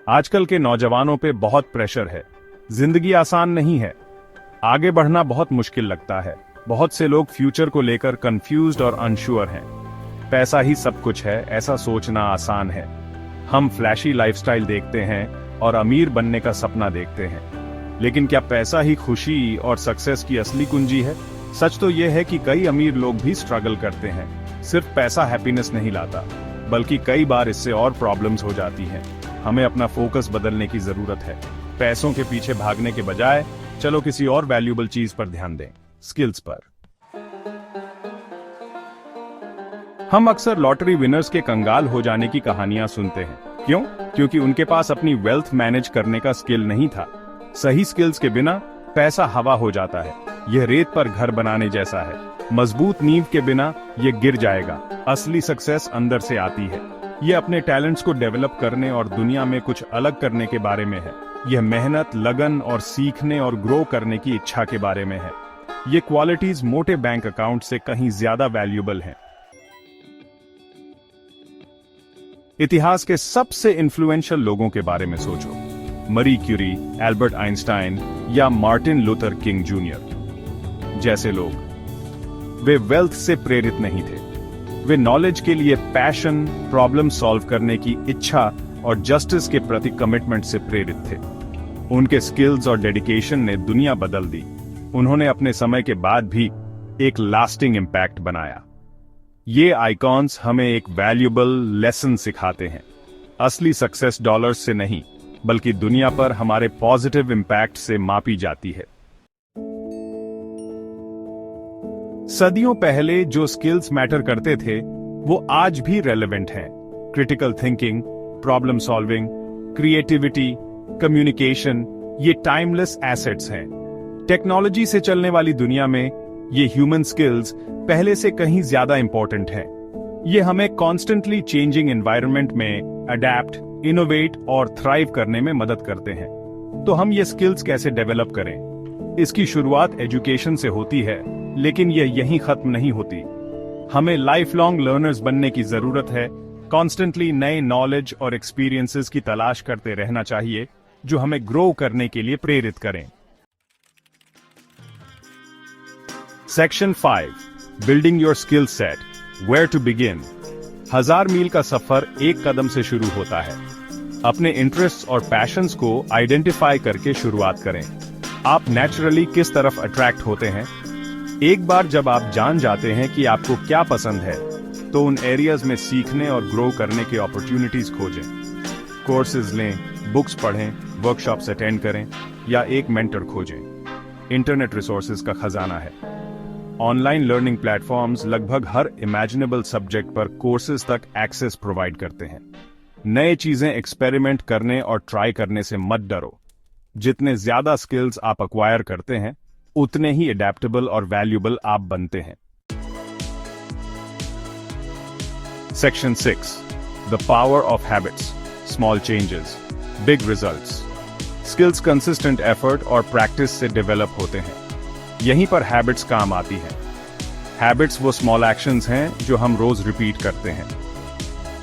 आजकल के नौजवानों पे बहुत प्रेशर है। जिंदगी आसान नहीं है। आगे बढ़ना बहुत मुश्किल लगता है। बहुत से लोग फ्यूचर को लेकर कंफ्यूज्ड और अनश्योर हैं। पैसा ही सब कुछ है, ऐसा सोचना आसान है। हम फ्लैशी लाइफस्टाइल देखते हैं और अमीर बनने का सपना देखते हैं, लेकिन क्या पैसा ही खुशी और सक्सेस की असली कुंजी है? सच तो यह है कि कई अमीर लोग भी स्ट्रगल करते हैं। सिर्फ पैसा हैप्पीनेस नहीं लाता, बल्कि कई बार इससे और प्रॉब्लम्स हो जाती हैं। हमें अपना फोकस बदलने की जरूरत है। पैसों के पीछे भागने के बजाय चलो किसी और वैल्यूएबल चीज पर ध्यान दें, स्किल्स पर। हम अक्सर लॉटरी विनर्स के कंगाल हो जाने की कहानियां सुनते हैं। क्यों? क्योंकि उनके पास अपनी वेल्थ मैनेज करने का स्किल नहीं था। सही स्किल्स के बिना पैसा हवा हो जाता है। यह रेत पर घर बनाने जैसा है। मजबूत नींव के बिना यह गिर जाएगा। असली सक्सेस अंदर से आती है। यह अपने टैलेंट्स को डेवलप करने और दुनिया में कुछ अलग करने के बारे में है। यह मेहनत, लगन और सीखने और ग्रो करने की इच्छा के बारे में है। ये क्वालिटीज मोटे बैंक अकाउंट से कहीं ज्यादा वैल्यूएबल हैं। इतिहास के सबसे इन्फ्लुएंशियल लोगों के बारे में सोचो। मरी क्यूरी, एल्बर्ट आइंस्टाइन या मार्टिन लूथर किंग जूनियर जैसे लोग। वे वेल्थ से प्रेरित नहीं थे। वे नॉलेज के लिए पैशन, प्रॉब्लम सॉल्व करने की इच्छा और जस्टिस के प्रति कमिटमेंट से प्रेरित थे। उनके स्किल्स और डेडिकेशन ने दुनिया बदल दी। उन्होंने अपने समय के बाद भी एक लास्टिंग इम्पैक्ट बनाया। ये आइकॉन्स हमें एक वैल्यूएबल लेसन सिखाते हैं। असली सक्सेस डॉलर्स से नहीं, बल्कि दुनिया पर हमारे पॉजिटिव इम्पैक्ट से मापी जाती है। सदियों पहले जो स्किल्स मैटर करते थे, वो आज भी रेलेवेंट हैं। Critical thinking, problem solving, creativity, communication, ये टाइमलेस एसेट्स हैं। टेक्नोलॉजी से चलने वाली दुनिया में ये ह्यूमन स्किल्स पहले से कहीं ज्यादा इंपॉर्टेंट हैं। ये हमें कॉन्स्टेंटली चेंजिंग एनवायरनमेंट में अडैप्ट, इनोवेट और थ्राइव करने में मदद करते हैं। तो हम ये स्किल्स कैसे डेवलप करें? इसकी शुरुआत एजुकेशन से होती है, लेकिन यह यहीं खत्म नहीं होती। हमें लाइफ लॉन्ग लर्नर्स बनने की जरूरत है। कॉन्स्टेंटली नए नॉलेज और एक्सपीरियंसेस की तलाश करते रहना चाहिए, जो हमें ग्रो करने के लिए प्रेरित करें। Section 5, building your skill set, where to begin. 1000 मील का सफर एक कदम से शुरू होता है। अपने इंटरेस्ट्स और पैशंस को आइडेंटिफाई करके शुरुआत करें। आप नेचुरली किस तरफ अट्रैक्ट होते हैं? एक बार जब आप जान जाते हैं कि आपको क्या पसंद है, तो उन एरियाज में सीखने और ग्रो करने की अपॉर्चुनिटीज खोजें। कोर्सेज लें, बुक्स पढ़ें, वर्कशॉप्स अटेंड करें या एक मेंटर खोजें। इंटरनेट रिसोर्सेज का खजाना है। ऑनलाइन लर्निंग प्लेटफॉर्म्स लगभग हर इमेजिनेबल सब्जेक्ट पर कोर्सेज तक एक्सेस प्रोवाइड करते हैं। नए चीजें एक्सपेरिमेंट करने और ट्राई करने से मत डरो। जितने ज्यादा स्किल्स आप अक्वायर करते हैं, उतने ही एडेप्टेबल और वैल्यूएबल आप बनते हैं। Section 6, the power of habits, small changes, big results. Skills consistent effort और प्रैक्टिस से डेवलप होते हैं। यहीं पर हैबिट्स काम आती हैं। हैबिट्स वो स्मॉल एक्शंस हैं जो हम रोज रिपीट करते हैं।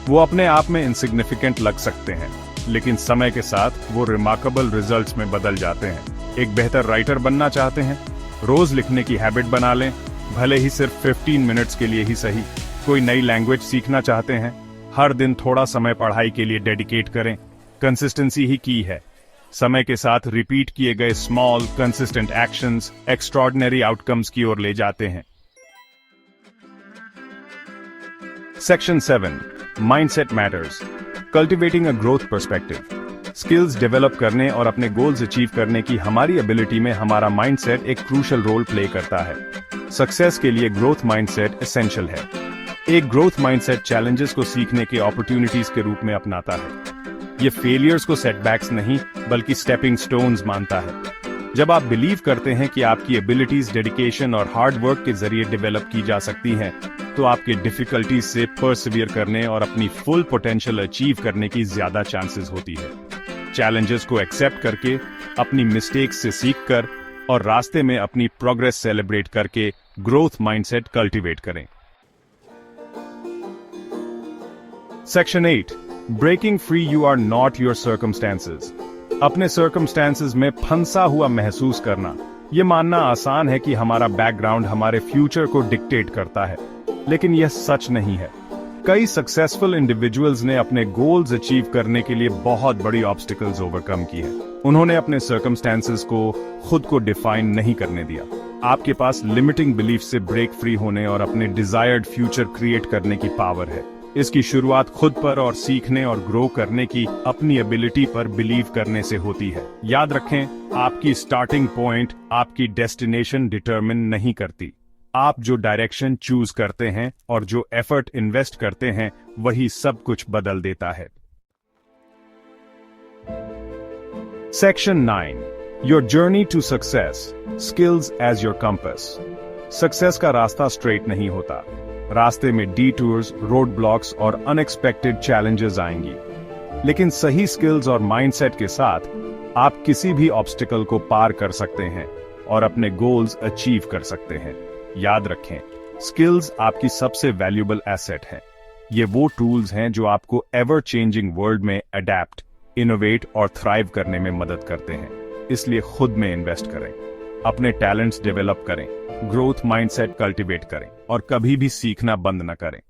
वो अपने आप में इनसिग्निफिकेंट लग सकते हैं, लेकिन समय के साथ वो रिमार्केबल रिजल्ट्स में बदल जाते हैं। एक बेहतर राइटर बनना चाहते हैं? रोज लिखने की हैबिट बना लें, भले ही सिर्फ 15 मिनट्स के लिए ही सही। कोई नई लैंग्वेज सीखना चाहते हैं? हर दिन थोड़ा समय पढ़ाई के लिए डेडिकेट करें। कंसिस्टेंसी ही की है। समय के साथ रिपीट किए गए small consistent actions extraordinary outcomes की ओर ले जाते हैं। Section 7, mindset matters, cultivating a growth perspective. Skills develop करने और अपने गोल्स अचीव करने की हमारी एबिलिटी में हमारा माइंडसेट एक क्रूशियल रोल प्ले करता है। सक्सेस के लिए ग्रोथ माइंडसेट एसेंशियल है। एक ग्रोथ माइंडसेट चैलेंजेस को सीखने के अपॉर्चुनिटीज के रूप में अपनाता है। ये फेलियर्स को सेटबैक्स नहीं, बल्कि स्टेपिंग स्टोन्स मानता है। जब आप बिलीव करते हैं कि आपकी एबिलिटीज डेडिकेशन और हार्ड वर्क के जरिए डेवलप की जा सकती हैं, तो आपके डिफिकल्टीज से परसिवियर करने और अपनी फुल पोटेंशियल अचीव करने की ज्यादा चांसेस होती है। चैलेंजेस को एक्सेप्ट करके, अपनी मिस्टेक्स से सीखकर और रास्ते में अपनी प्रोग्रेस सेलिब्रेट करके ग्रोथ माइंडसेट कल्टीवेट करें। Section 8, breaking free, you are not your circumstances. अपने सर्कमस्टेंसेस में फंसा हुआ महसूस करना, यह मानना आसान है कि हमारा बैकग्राउंड हमारे फ्यूचर को डिक्टेट करता है, लेकिन यह सच नहीं है। कई सक्सेसफुल इंडिविजुअल्स ने अपने गोल्स अचीव करने के लिए बहुत बड़ी ऑब्स्टिकल्स ओवरकम की है। उन्होंने अपने सर्कमस्टेंसेस को खुद को डिफाइन नहीं करने दिया। आपके पास लिमिटिंग बिलीफ से ब्रेक फ्री होने और अपने डिजायर्ड फ्यूचर क्रिएट करने की पावर है। इसकी शुरुआत खुद पर और सीखने और ग्रो करने की अपनी एबिलिटी पर बिलीव करने से होती है। याद रखें, आपकी स्टार्टिंग पॉइंट आपकी डेस्टिनेशन डिटरमिन नहीं करती। आप जो डायरेक्शन चूज करते हैं और जो एफर्ट इन्वेस्ट करते हैं, वही सब कुछ बदल देता है। Section 9, your journey to success, skills as your compass. Success का रास्ता स्ट्रेट नहीं होता। रास्ते में डिटूर्स, रोड ब्लॉक्स और अनएक्सपेक्टेड चैलेंजेस आएंगी, लेकिन सही स्किल्स और माइंडसेट के साथ आप किसी भी ऑब्स्टिकल को पार कर सकते हैं और अपने गोल्स अचीव कर सकते हैं। याद रखें, स्किल्स आपकी सबसे वैल्यूएबल एसेट है। ये वो टूल्स हैं जो आपको एवर चेंजिंग वर्ल्ड में अडेप्ट, इनोवेट और थ्राइव करने में मदद करते हैं। इसलिए खुद में इन्वेस्ट करें, अपने टैलेंट्स डेवलप करें, ग्रोथ माइंडसेट कल्टीवेट करें और कभी भी सीखना बंद न करें।